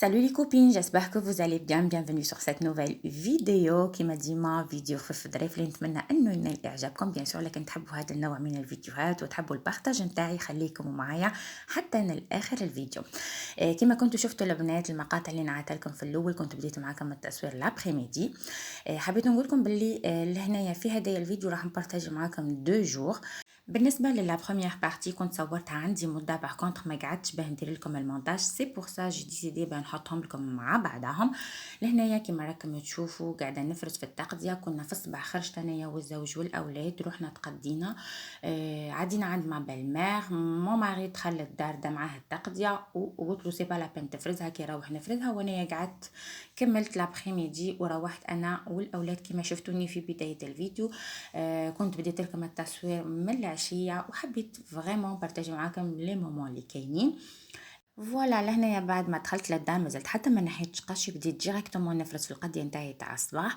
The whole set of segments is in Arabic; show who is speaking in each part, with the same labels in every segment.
Speaker 1: Salut les copines, j'espère que vous allez bien. Bienvenue sur cette nouvelle vidéo qui m'a dit ma فيديو خفيف ظريف اللي نتمنى انه ينال اعجابكم. بيان سور لكن تحبوا هذا النوع من الفيديوهات وتحبوا البارتاج نتاعي خليكم معايا حتى للاخر الفيديو. كما كنتوا شفتوا البنات المقاطع اللي نعطيت لكم في الاول كنت بديت معاكم التصوير لابريميدي. حبيت نقول لكم باللي لهنايا في هذا الفيديو راح نبارطاجي معاكم 2 جور. بالنسبه للا بروميير بارتي كنت صورتها عندي مده باغ كونطخ ما قعدتش باه ندير لكم المونتاج سي بور سا جي ديسيدي باه نحطهم لكم مع بعضهم. لهنايا كيما راكم تشوفوا قاعده نفرز في التقضيه. كنا في الصباح خرجت انايا والزوج والاولاد رحنا تقدينا. عدينا عند ما بالمير مو ماري دخل للدار دا معاه التقضيه وقلت له سي با لا بين تفرزها كي روح نفرزها وانايا قعدت كملت لابريميدي وروحت انا والاولاد كما شفتوني في بدايه الفيديو. كنت بديت لكم التصوير من العشيه وحبيت فريمون بارطاجي معاكم لي مومون اللي كاينين. فوالا لهنايا بعد ما دخلت للدار مازلت حتى ما نحيتش قشي بديت ديريكتومون نفرز في القضيه نتاعي تاع الصباح.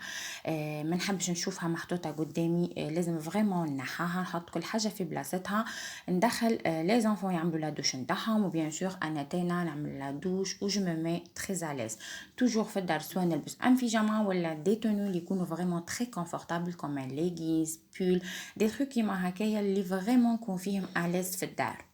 Speaker 1: ما نحبش نشوفها محطوطه قدامي. لازم فريمون نحاها نحط كل حاجه في بلاصتها. ندخل لي زونفون يعملوا لا دوش نتاعهم وبيان سور انا تينا نعمل لا دوش و جو مي مي تري اليز توجور في الدار سواء نلبس ان بيجاما ولا دي تونو اللي يكونوا فريمون تري كونفورطابل كوم ان ليغيز بول دي تروك كيما هكايا اللي فريمون نكون فيهم اليز في الدار.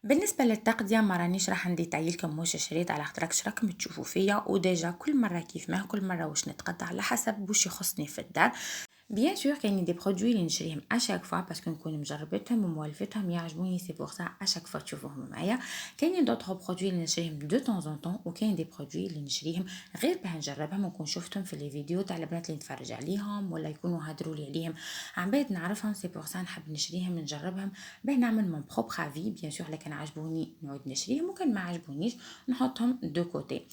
Speaker 1: بالنسبه للتقضيه ما رانيش راح نديتايل لكم واش شريت على خاطركش راكم تشوفوا فيا وديجا كل مره كيف ما كل مره واش نتقضى على حسب واش يخصني في الدار. بيان سور كاينين دي برودوي اللي نشريهم اشاك فوا باسكو نكون مجربتهم وموالفتهم يعجبوني سي بور سا اشاك فوا تشوفوهم معايا. كاينين دوطخ برودوي اللي نشريهم دو طون زون طون وكاين دي برودوي اللي نشريهم غير باه نجربهم ونكون شفتهم في لي فيديو تاع البنات اللي نتفرج عليهم ولا يكونوا هادروا لي عليهم عباد نعرفهم سي بور سا نحب نشريهم نجربهم باه نعمل مون بروبر افي. بيان سور لكن عجبوني نعود نشريهم وكان ما عجبونيش نحطهم دو كوتي.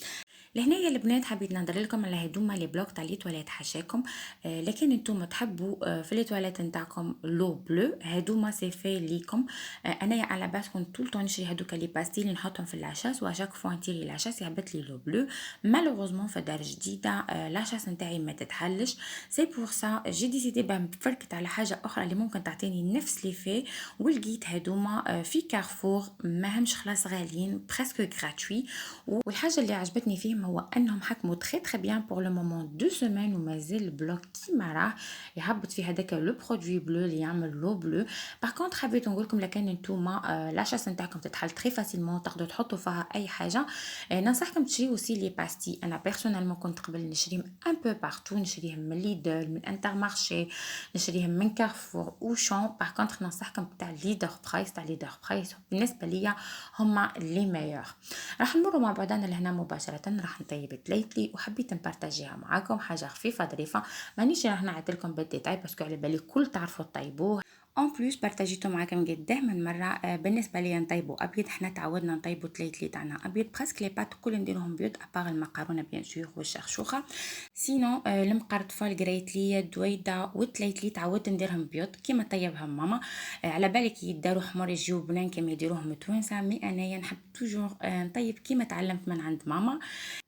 Speaker 1: لهنايا البنات حبيت نهضر لكم على هذوما لي بلوك تاع لي تواليت حاشاكم. لكن نتوما تحبوا في لي تواليت نتاعكم لو بلو هذوما سي في ليكم. انايا على باس كنت طول طون نشري هذوك لي باستيل اللي نحطهم في العشاس واشاك فوا نتيري العشاس يهبط لي لو بلو. مالوغوزمون في دار جديده العشاس نتاعي ما تتحلش سي بور سا جي ديسيدي بفركت على حاجه اخرى اللي ممكن تعطيني نفس لي في ولقيت هذوما في كارفور ماهمش خلاص غاليين بريسك غراتوي. والحاجه اللي عجبتني فيهم هو انهم حكموا تري بيان بور لو مومون 2 سيمين ومازال البلوك كيما راه يهبط في هذاك لو برودوي بلو اللي يعمل لو بلو. باغ كونطخ حبيت نقول لكم لكن نتوما لاشاس نتاعكم تتحل تري فاسيلمون تقدروا تحطوا فيها اي حاجه. ننصحكم تشريو سي لي باستي. انا بيرسونيلمون كنت قبل نشريهم ان بو بارتو نشريهم من ليدل من انترمارشي نشريهم من كارفور اوشون. باغ كونطخ ننصحكم تاع ليدر برايس تاع ليدر برايس بالنسبه ليا هما لي ميور. راح نمروا مع بعضنا لهنا مباشره راح نطيب تليتلي وحبيت نبارطاجيها معاكم حاجه خفيفه ظريفه مانيش راح نعطيلكم بالديتاي باسكو على بالي كل تعرفوا طيبوه. اون بليس بارطاجيتو معاكم قدام من مره. بالنسبه لي نطيبوا ابيض حنا تعودنا نطيبوا تليتلي تاعنا ابيض بريسك لي بات كل نديرهم بيض ابار المقارونه بيان سور والشخشوخه. سينو المقرطفه القريتلي الدويده والتليتلي تعودت نديرهم بيض كيما طيبهم ماما. على بالك يداروا حمر يجيو بنان كيما يديروهم توانسه مي انايا نحب توجور نطيب كيما تعلمت من عند ماما.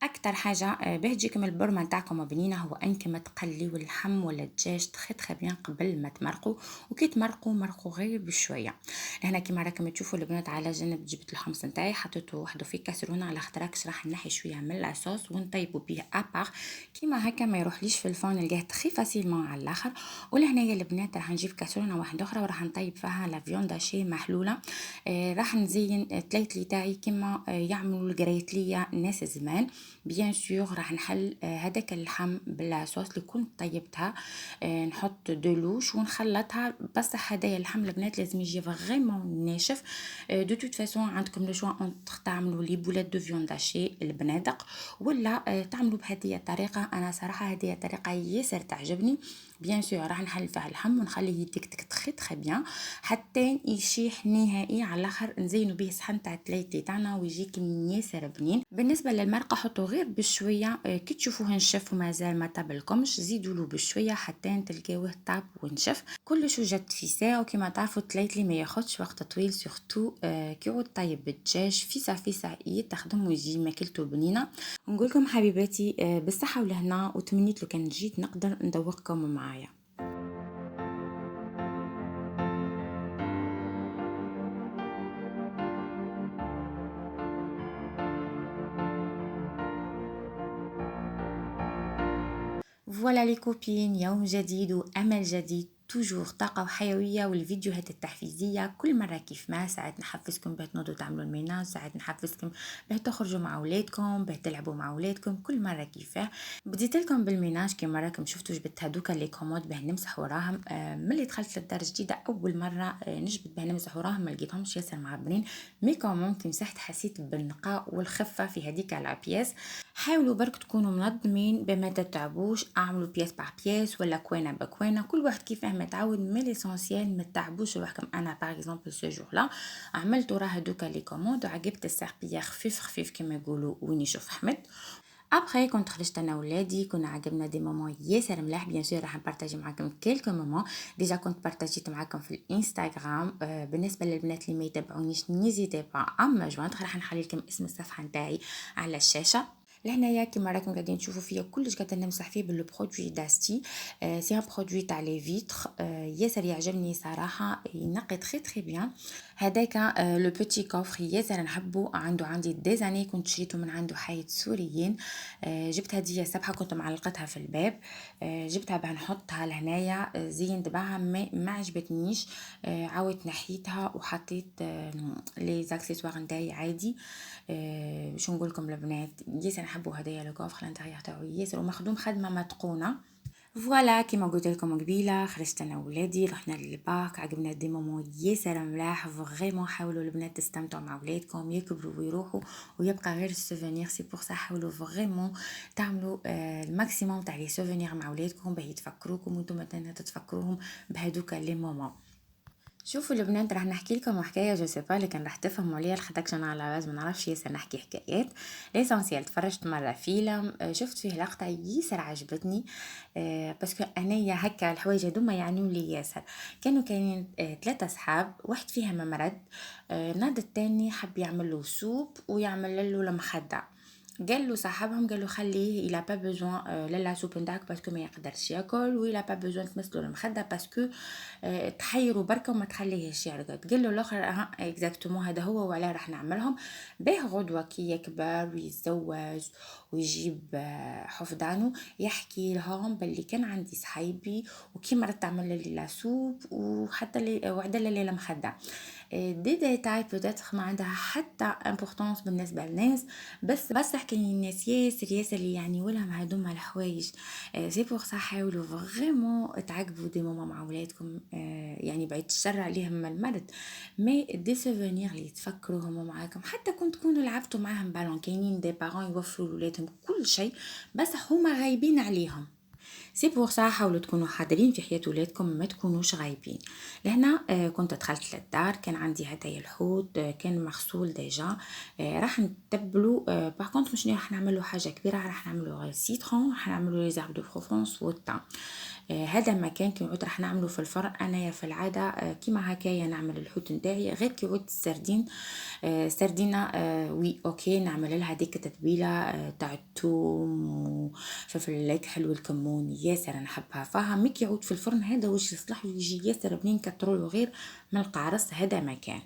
Speaker 1: اكثر حاجه باه تجيكم البرمه نتاعكم بنينه هو انكم تقليو اللحم ولا الدجاج تري بيان قبل ما تمرقوا وكي مرقوا غير بشويه. هنا كيما راكم تشوفوا البنات على جنب جبت الحمص نتاعي حطيته وحده في كاسرونه على خاطركش راح نحي شويه من لاصوص ونطيبوا به ابار كيما هكا ما يروحليش في الفون نلقاه تري فاسيلمون على الاخر. ولهنايا البنات راح نجيب كاسرونه واحده اخرى وراح نطيب فيها لا فيون داشي محلوله. راح نزين التليتلي تاعي كيما يعملوا القريتليه ناس زمان. بيان سور راح نحل هذاك اللحم باللاصوص اللي كنت طيبتها. نحط دلوش ونخلطها بصح هدايا اللحم البنات لازم يجي فريمون ناشف. دو توت فاسون عندكم لو شوا انتر تعملوا لي بولات دو فيون داشي البنادق ولا تعملوا بهذه الطريقه. انا صراحه هذه الطريقه ياسر تعجبني بيان سور راح نحل فيها اللحم ونخليه يتكتك تخي تخي بيان حتى يشيح نهائي. على الاخر نزينو به صحن تاع التليتلي تاعنا ويجي كمية ياسر بنين. بالنسبه للمرقه حطوا غير بشويه، كي تشوفوه نشف ومازال ما طابلكمش زيدوا له بشويه حتى تلقاوه طاب ونشف كلش وجد في ساعه. وكما تعرفوا التليتلي ما ياخذش وقت طويل سورتو كي يعود طيب بالدجاج في ساعه تخدم ويجي ماكلته بنينه. نقول لكم حبيباتي بالصحه والهنا، وتمنيت لو كان جيت نقدر ندوقكم معايا. فوالا لي كوبين، يوم جديد وامل جديد، توجور طاقة وحيوية. والفيديوهات التحفيزية كل مرة كيف ما ساعات نحفزكم باه تنوضوا تعملوا الميناج، ساعات نحفزكم باه تخرجوا مع ولادكم، باه تلعبوا مع ولادكم، كل مرة كيفاه. بديت لكم بالميناج كيما راكم شفتوا، جبت هذوك لي كومود باه نمسح وراهم. ملي دخلت للدار الجديدة اول مرة نجبد باه نمسح وراهم ما لقيتهمش ياسر معبرين، مي كومون كي مسحت حسيت بالنقاء والخفة في هذيك الابياس. حاولوا برك تكونوا منظمين بما تتعبوش، اعملوا بياس باغ بياس ولا كوينه بكوينه، كل واحد كيفاه متعود. مي ليسونسيال ما تعبوش روحكم. انا باغ اكزومبل سو جور لا عملت راه هذوك لي كوموند وعجبت الساربيه خفيف خفيف كما يقولوا وين يشوف احمد. ابخي كنت خرجت انا ولادي، كنا عجبنا دي مومون ياسر ملاح. بيان سور راح نبارطاجي معاكم كلكو مومون ديجا كنت بارطاجيت معاكم في الانستغرام. بالنسبه للبنات اللي ما يتابعونيش نيزيتي با اما جوانت، راح نخلي لكم اسم الصفحه نتاعي على الشاشه. لهنايا كيما راكم قاعدين تشوفوا فيا كلش قاعده نمسح فيه باللو برودوي داستي. سي ان برودوي تاع لي فيتر، ياسر يعجبني صراحه، ينقي تري تري بيان. هذاك لو بوتي كوفر ياسر نحبو، عندي ديزاني كنت شريته من عنده حياة سوريين. جبت هديه سبحه كنت معلقتها في الباب، جبتها باه نحطها لهنايا. زينت بها ما عجبتنيش، عاودت نحيتها وحطيت لي زاكسيسوار نتاعي عادي. شو نقول لكم البنات، ياسر نحبوا هدايا لو كوفر الانتيريور تاعو ياسر ومخدوم خدمه متقونه. فوالا كيما قلت لكم قبيله، خرجت انا وولادي رحنا للبارك، عجبنا دي مومون ياسر ملاح. فريمون حاولوا البنات تستمتعوا مع ولادكم، يكبروا ويروحوا ويبقى غير السوفونير. سي بور سا حاولوا فريمون تعملوا الماكسيموم تاع لي سوفونير مع ولادكم باه يتفكروكم وانتم مثلا تتفكروهم بهذوك لي مومون. شوفوا البنات، راح نحكي لكم حكايه جو سي با اللي كان راح تفهموا ليا الخدكش. انا على باز ما نعرفش ياسر نحكي حكايات. ليسونسيال تفرجت مره فيلم، شفت فيه لقطه ياسر عجبتني. باسكو انايا هكا الحوايج هذوما يعنيو لي ياسر. كانوا كاينين ثلاثه صحاب، واحد فيهم مرض، ناض التاني حب يعمل له سوب ويعمل له المخده. قال له صاحبهم، قال له خليه الى با بيزوان لالا سوب نتاعك باسكو ما يقدرش ياكل، ولا با بيزوان تمسلو المخده باسكو تحيروا بركه وما تخليهش يرقد. قال له الاخر ها اكزاكتومون هذا هو وعلاه راح نعملهم. به غدوه كي يكبر ويتزوج ويجيب حفظانه يحكي لهم باللي كان عندي صحيبي وكي مرت تعمل لي لا سوب وحتى لي وعد لي المخده. دي ديتاي بوتيتر ما عندها حتى امبورطونس بالنسبه للناس، بس كاين الناس ياسر اللي يعني ولهم هذوما الحوايج. سي بور سا حاولوا فريمون تعقبوا دي موما مع ولادكم، يعني بعيد الشر عليهم المرض، مي دي سوفونير اللي تفكروهم معاكم. حتى كنت تكونوا لعبتوا معاهم بالون، كاينين دي بارون يوفروا لولادهم كل شيء بس هما غايبين عليهم. سي بور سا حاولوا تكونوا حاضرين في حياة ولادكم، ما تكونوش غايبين. لهنا كنت دخلت للدار، كان عندي هدايا الحوت، كان مغسول ديجا. راح نتبلو. باغ كونطخ مش راح نعملوا حاجه كبيره، راح نعملوا سيترون، راح نعملوا لي زارب دو بروفونس والتان. هذا المكان كي نعود راح نعمله في الفرن. انايا في العاده كيما هكايا نعمل الحوت نتاعي، غير كي يعود السردين سردينه وي اوكي نعمل لها ديك التتبيله تاع الثوم وفلفل الكحل والكمون، ياسر نحبها فيها. مي كي يعود في الفرن هذا واش يصلح ويجي ياسر بنين، كترولو غير من القعرص. هذا مكان.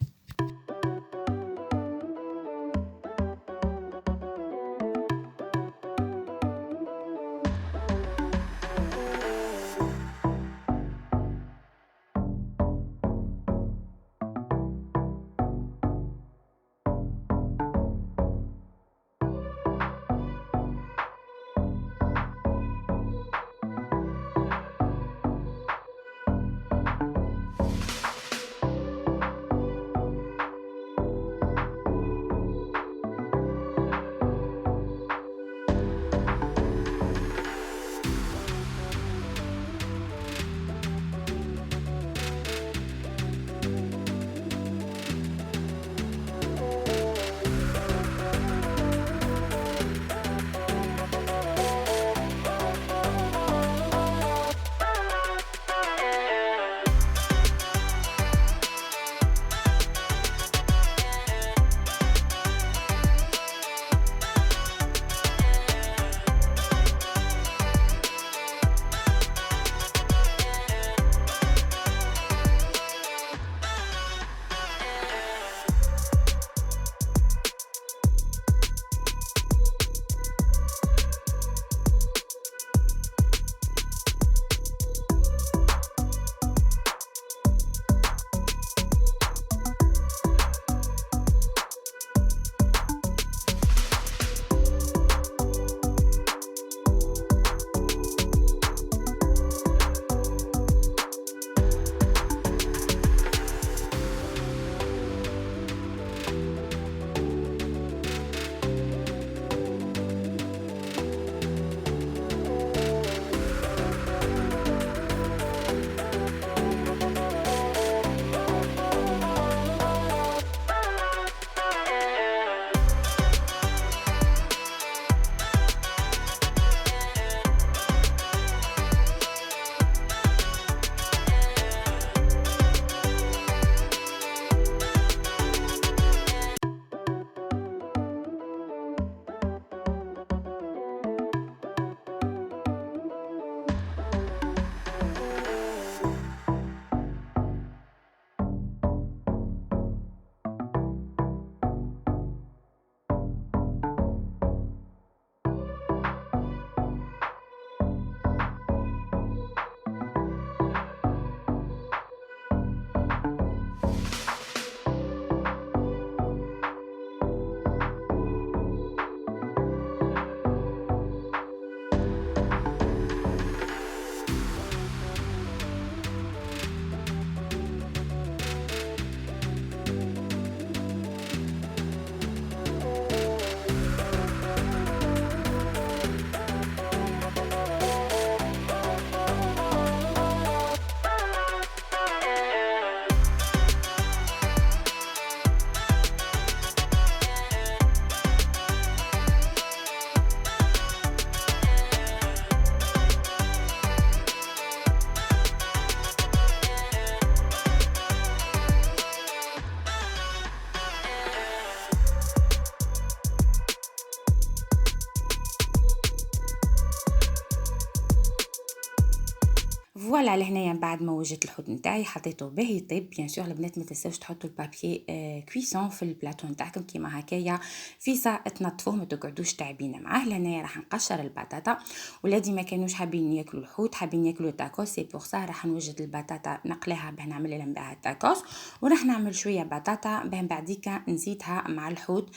Speaker 1: فوالا لهنايا بعد ما وجدت الحوت نتاعي حطيته باهي يطيب. بيان سور البنات ما تنساوش تحطوا البابي كويسون في البلاطو نتاعكم كيما هكايا في ساعه تنظفوه ما تقعدوش تعبين معاه. لهنايا راح نقشر البطاطا، ولادي ما كانوش حابين ياكلوا الحوت، حابين ياكلوا تاكوس. سي بور سا راح نوجد البطاطا نقلاها باه نعمل لهم بها تاكوس، وراح نعمل شويه بطاطا باه بعديكا نزيدها مع الحوت.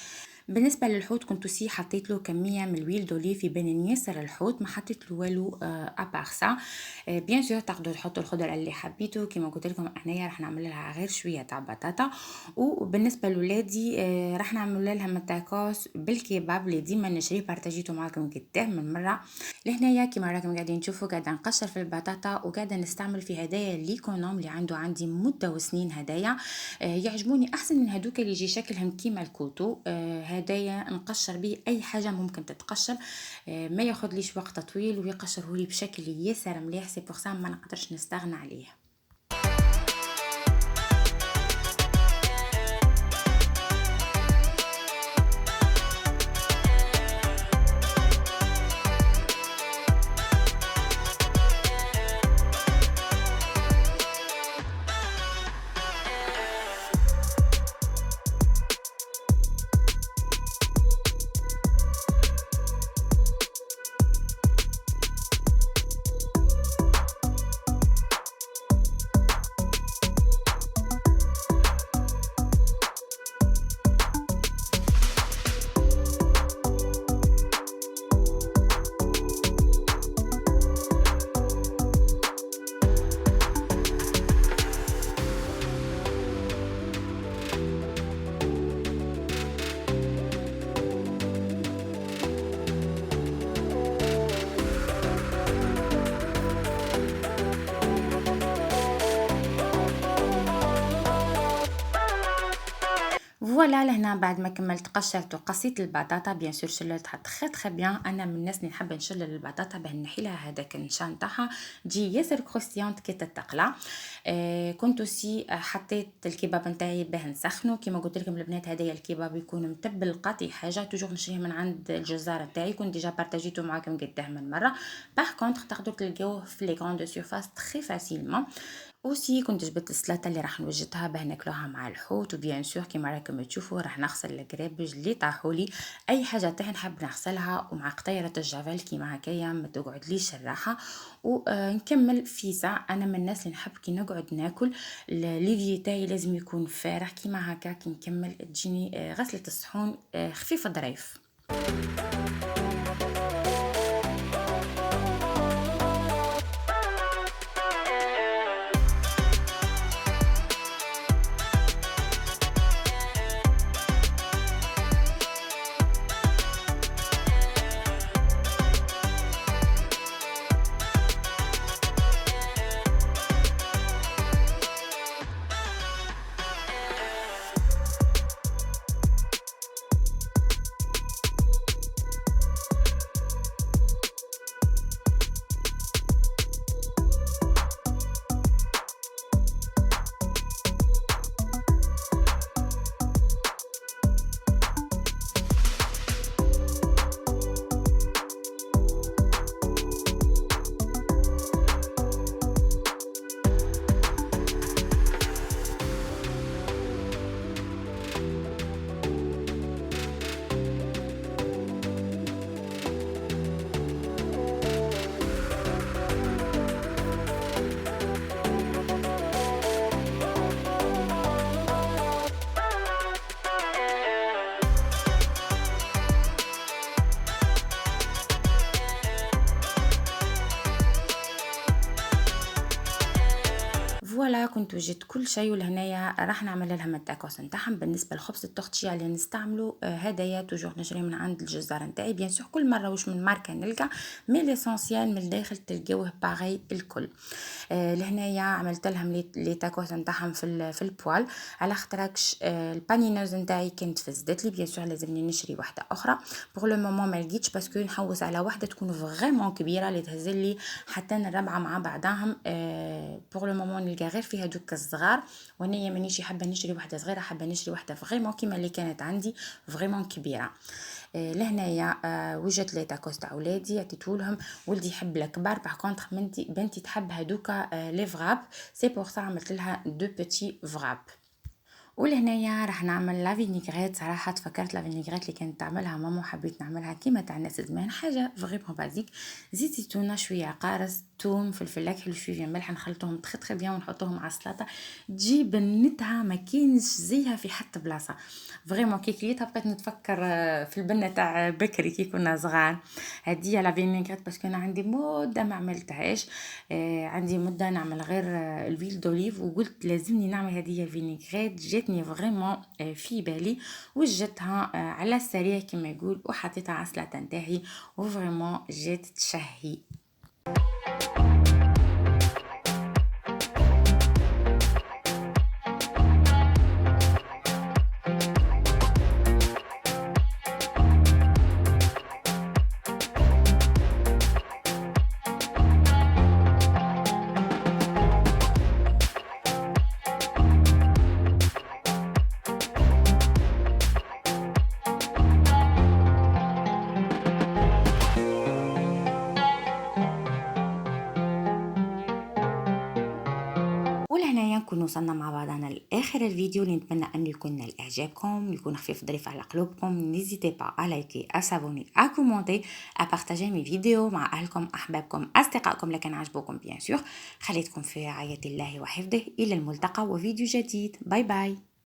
Speaker 1: بالنسبه للحوت كنت سي حطيت له كميه من الويل دوليف يبان ياسر الحوت، ما حطيت له والو ابار سا. بيان سور تقدروا تحطوا الخضر اللي حبيتو، كيما قلت لكم انايا راح نعمل لها غير شويه تاع بطاطا. وبالنسبه لولادي راح نعمل لهم التاكوس بالكباب اللي ديما نشريه، بارتاجيته معكم قدام من مره. لهنايا كيما راكم قاعدين تشوفوا قاعده نقشر في البطاطا وقاعده نستعمل في هدايا ليكونوم اللي عندي مده وسنين هدايا. يعجبوني احسن من هذوك اللي يجي شكلهم كيما الكوتو. هدايا نقشر به اي حاجه ممكن تتقشر، ما ياخذليش وقت طويل ويقشره لي بشكل ياسر مليح. سي بور سا ما نقدرش نستغنى عليه. فوالا لهنا بعد ما كملت قشرت وقصيت البطاطا بيان سور شللتها تخي بيان. انا من الناس اللي نحب نشلل البطاطا باه نحي لها هذاك النشان تاعها تجي ياسر كروستيانت كي تتقلى. كنت اوسي حطيت الكباب نتاعي باه نسخنه. كيما قلت لكم البنات هدايا الكباب يكون متبل قاطي حاجه توجور نشريه من عند الجزار نتاعي، كنت ديجا بارطاجيته معاكم قداه من مره. باغ كونطخ تقدروا تلقاوه في لي غروند سيرفاس تري فاسيلمون. اوسي كنت جبت السلطه اللي راح نوجدها باه ناكلوها مع الحوت. وبيان سور كيما راكم تشوفوا راح نغسل القرابج اللي طاحولي، اي حاجه تاع نحب نغسلها ومع قطيره الجافيل كيما هكايا ما تقعدليش الراحه. ونكمل في ساعه. انا من الناس اللي نحب كي نقعد ناكل ليفي تاعي لازم يكون فارغ كيما هكا. كي نكمل تجيني غسله الصحون خفيفه ظريف. فوالا كنت وجدت كل شيء. ولهنايا راح نعمل لهم التاكوس نتاعهم. بالنسبه لخبز التورتيا اللي نستعملوا هدايا توجور نشري من عند الجزار نتاعي. بيان سور كل مره واش من ماركه نلقى مي ليسونسيال من الداخل تلقاوه باغي الكل. لهنايا عملت لهم لي تاكوس نتاعهم في البوال على خاطركش البانينوز نتاعي كانت فزدت لي. بيان سور لازمني نشري واحده اخرى. بور لو مومون ما لقيتش باسكو نحوس على واحده تكون فريمون كبيره اللي تهزلي حتى الربعه مع بعضهم. بور لو مومون نلقى غير في هذوك الصغار، وانايا مانيش حابه نشري وحده صغيره، حابه نشري وحده فريمون كيما اللي كانت عندي فريمون كبيره. لهنايا وجدت لي تاكوس تاع ولادي عطيتهولهم. ولدي يحب الكبار، باغ كونطخ بنتي تحب هذوكا لي فغاب، سي بور سا عملت لها دو بيتي فغاب. ولهنايا راح نعمل لا فينيغريت. صراحه تفكرت لا فينيغريت اللي كانت تعملها ماما، حبيت نعملها كيما تاع الناس زمان، حاجه فريمون بازيك. زيت زيتونه، شويه عقارس، توم، فلفل اكحل، شويه ملح، نخلطوهم تخي بيان ونحطوهم على السلطه. تجي بنتها ما كاينش زيها في حتى بلاصه، فريمون كي كليتها بقيت نتفكر في البنه تاع بكري كي كنا صغار. هذه لا فينيغريت باسكو انا عندي مده ما عملتهاش، عندي مده نعمل غير الفيل دوليف، وقلت لازمني نعمل هذه الفينيغريت. جاتني فريمون في بالي، وجدتها على السريع كما يقول، وحطيتها على السلطه نتاعي، وفريمون جات تشهي. ولهنايا نكون وصلنا مع بعضنا لاخر الفيديو، اللي نتمنى ان يكون نال اعجابكم، يكون خفيف ظريف على قلوبكم. نيزيتي با ا لايكي، ا سابوني، ا كومونتي، ا بارطاجي مي فيديو مع اهلكم، احبابكم، اصدقائكم لكن عجبوكم بيان سور. خليتكم في رعايه الله وحفظه، الى الملتقى وفيديو جديد. باي باي.